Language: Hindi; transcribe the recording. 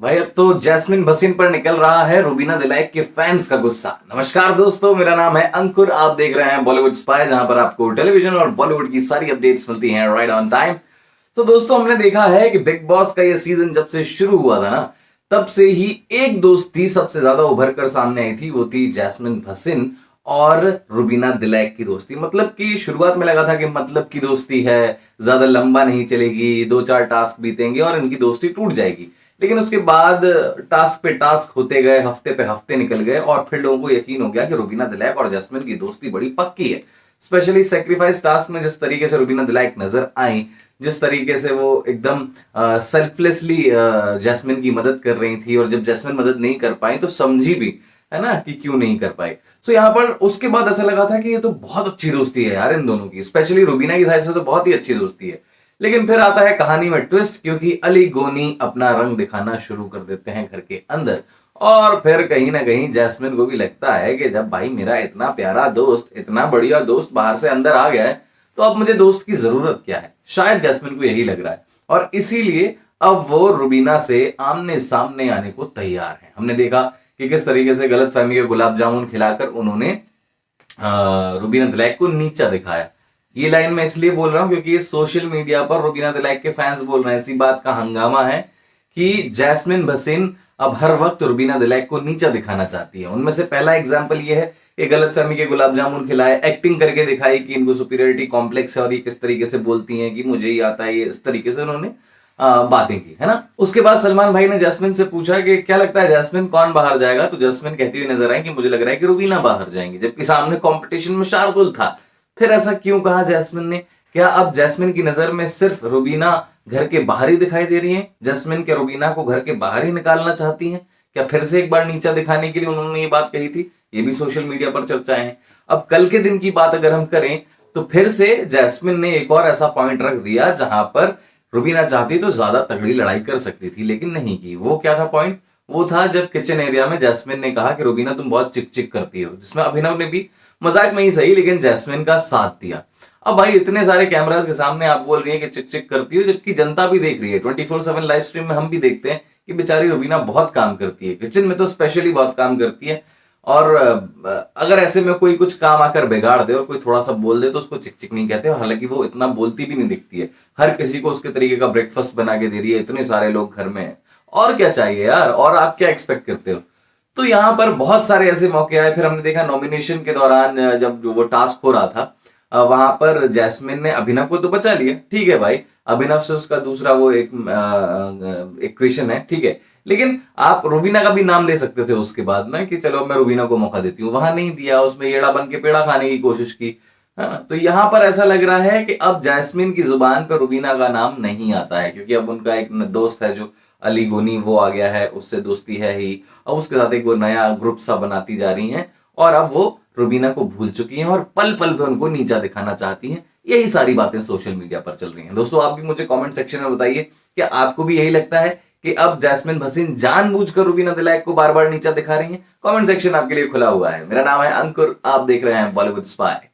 भाई अब तो जैस्मिन भसीन पर निकल रहा है रूबीना दिलाइक के फैंस का गुस्सा। नमस्कार दोस्तों, मेरा नाम है अंकुर। आप देख रहे हैं बॉलीवुड स्पाई, जहां पर आपको टेलीविजन और बॉलीवुड की सारी अपडेट्स मिलती हैं राइट ऑन टाइम। तो दोस्तों, हमने देखा है कि बिग बॉस का ये सीजन जब से शुरू हुआ था ना, तब से ही एक दोस्ती सबसे ज्यादा उभर कर सामने आई थी। वो थी जैस्मिन भसीन और रूबीना दिलैक की दोस्ती। मतलब कि शुरुआत में लगा था कि मतलब की दोस्ती है, ज्यादा लंबा नहीं चलेगी, 2-4 टास्क बीतेंगे और इनकी दोस्ती टूट जाएगी। लेकिन उसके बाद टास्क पे टास्क होते गए, हफ्ते पे हफ्ते निकल गए और फिर लोगों को यकीन हो गया कि रूबीना दिलैक और जैस्मिन की दोस्ती बड़ी पक्की है। स्पेशली सेक्रीफाइस टास्क में जिस तरीके से रूबीना दिलैक नजर आई, जिस तरीके से वो एकदम सेल्फलेसली जैस्मिन की मदद कर रही थी, और जब जैस्मिन मदद नहीं कर पाई तो समझी भी, है ना, कि क्यों नहीं कर पाई। सो यहाँ पर उसके बाद ऐसा लगा था कि ये तो बहुत अच्छी दोस्ती है यार इन दोनों की, स्पेशली रूबीना की साइड से तो बहुत ही अच्छी दोस्ती है। लेकिन फिर आता है कहानी में ट्विस्ट, क्योंकि अली गोनी अपना रंग दिखाना शुरू कर देते हैं घर के अंदर। और फिर कहीं ना कहीं जैस्मिन को भी लगता है कि जब भाई मेरा इतना प्यारा दोस्त, इतना बढ़िया दोस्त बाहर से अंदर आ गया है, तो अब मुझे दोस्त की जरूरत क्या है। शायद जैस्मिन को यही लग रहा है, और इसीलिए अब वो रुबीना से आमने सामने आने को तैयार है। हमने देखा कि किस तरीके से गलत फहमी के गुलाब जामुन खिलाकर उन्होंने रुबीना दिलैक को नीचा दिखाया। ये लाइन मैं इसलिए बोल रहा हूं क्योंकि ये सोशल मीडिया पर रुबीना दिलैक के फैंस बोल रहे हैं, इसी बात का हंगामा है कि जैस्मिन भसीन अब हर वक्त रुबीना दिलैक को नीचा दिखाना चाहती है। उनमें से पहला एग्जाम्पल ये है कि गलतफहमी के गुलाब जामुन खिलाए, एक्टिंग करके दिखाई कि इनको सुपीरियरिटी कॉम्प्लेक्स है और ये किस तरीके से बोलती हैं कि मुझे ही आता है, ये इस तरीके से उन्होंने बातें की, है ना। उसके बाद सलमान भाई ने जैस्मिन से पूछा कि क्या लगता है जैस्मिन कौन बाहर जाएगा, तो जैस्मिन कहती हुई नजर आई कि मुझे लग रहा है कि रुबीना बाहर जाएंगी, जबकि सामने कंपटीशन में शार्दुल था। फिर ऐसा क्यों कहा जैस्मिन ने? क्या अब जैस्मिन की नजर में सिर्फ रुबीना घर के बाहर ही दिखाई दे रही है? जैस्मिन के रुबीना को घर के बाहर ही निकालना चाहती हैं? क्या फिर से एक बार नीचा दिखाने के लिए उन्होंने ये बात कही थी? ये भी सोशल मीडिया पर चर्चाएं हैं। अब कल के दिन की बात अगर हम करें, तो फिर से जैस्मिन ने एक और ऐसा पॉइंट रख दिया जहां पर रुबीना चाहती तो ज्यादा तगड़ी लड़ाई कर सकती थी, लेकिन नहीं की। वो क्या था पॉइंट? वो था जब किचन एरिया में जैस्मिन ने कहा कि रुबीना तुम बहुत चिक चिक करती हो, जिसमें अभिनव ने भी मजाक में ही सही लेकिन जैस्मिन का साथ दिया। अब भाई इतने सारे कैमरास के सामने आप बोल रही हैं कि चिक चिक करती हो, जबकि जनता भी देख रही है। 24/7 लाइव स्ट्रीम में हम भी देखते हैं कि बेचारी रुबीना बहुत काम करती है, किचन में तो स्पेशली बहुत काम करती है। और अगर ऐसे में कोई कुछ काम आकर बिगाड़ दे और कोई थोड़ा सा बोल दे तो उसको चिक चिक नहीं कहते। हालांकि वो इतना बोलती भी नहीं दिखती है, हर किसी को उसके तरीके का ब्रेकफास्ट बना के दे रही है, इतने सारे लोग घर में हैं, और क्या चाहिए यार, और आप क्या एक्सपेक्ट करते हो। तो यहाँ पर बहुत सारे ऐसे मौके आए। फिर हमने देखा नॉमिनेशन के दौरान जब जो वो टास्क हो रहा था, वहां पर जैस्मिन ने अभिनव को तो बचा लिया, ठीक है भाई, अभिनव से उसका दूसरा वो एक क्वेश्चन है, ठीक है, लेकिन आप रुबीना का भी नाम ले सकते थे उसके बाद में कि चलो मैं रुबीना को मौका देती हूँ। वहां नहीं दिया, उसमें येड़ा बन के पेड़ा खाने की कोशिश की, है ना। तो यहां पर ऐसा लग रहा है कि अब जैस्मिन की जुबान पर रुबीना का नाम नहीं आता है, क्योंकि अब उनका एक दोस्त है जो अली गोनी, वो आ गया है, उससे दोस्ती है ही। अब उसके साथ एक वो नया ग्रुप सा बनाती जा रही हैं, और अब वो रुबीना को भूल चुकी हैं और पल पल पे उनको नीचा दिखाना चाहती हैं। यही सारी बातें सोशल मीडिया पर चल रही हैं। दोस्तों, आप भी मुझे कमेंट सेक्शन में बताइए कि आपको भी यही लगता है कि अब जैस्मिन भसीन जानबूझकर रुबीना दिलैक को बार बार नीचा दिखा रही हैं? कमेंट सेक्शन आपके लिए खुला हुआ है। मेरा नाम है अंकुर, आप देख रहे हैं बॉलीवुड स्पाई।